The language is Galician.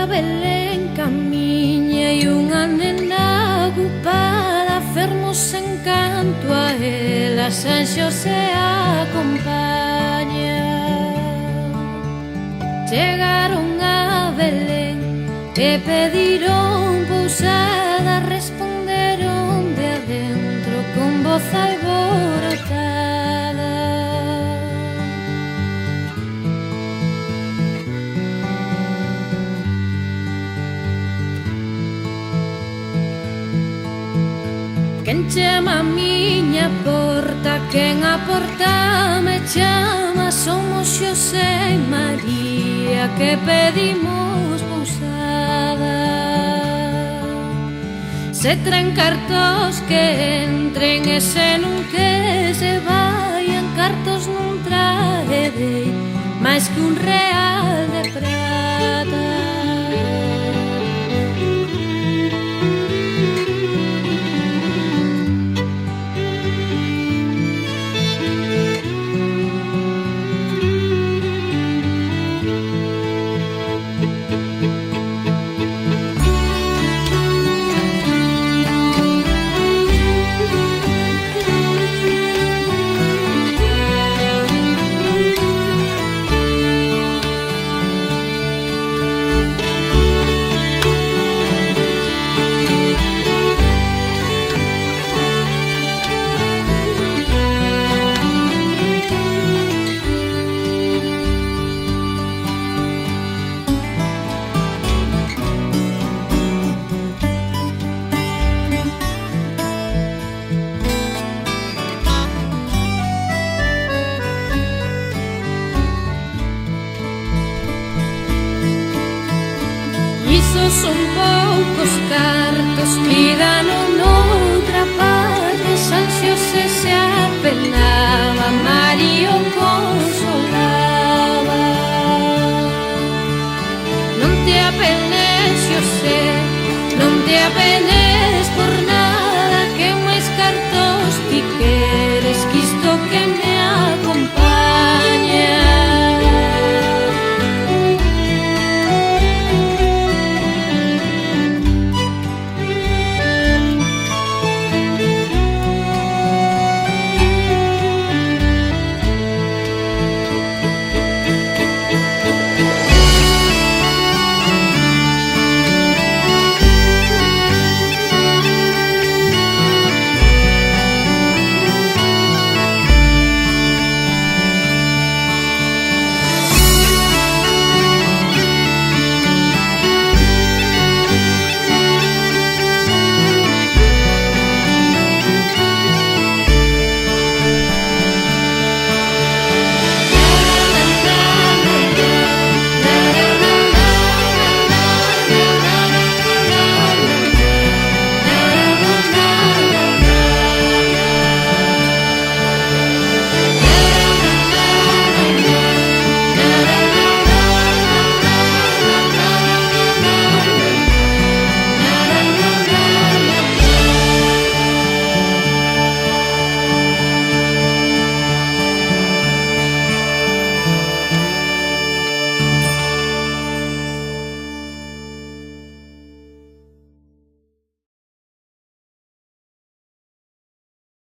Belén camiña e unha nena ocupada fermos encanto a ela San Xosé acompaña. Chegaron a Belén e pediron pousada, responderon de adentro con voz alborotada. Quen chama a miña porta, quen a porta me chama, somos Xosé e María que pedimos pousada. Se traen cartos que entren e se non que se vayan, cartos non traedei máis que un real de prata. Son poucos cartos, pídano noutra parte. San Xosé se apenaba, María o consolaba. Non te apenes, Xosé, non te apenes.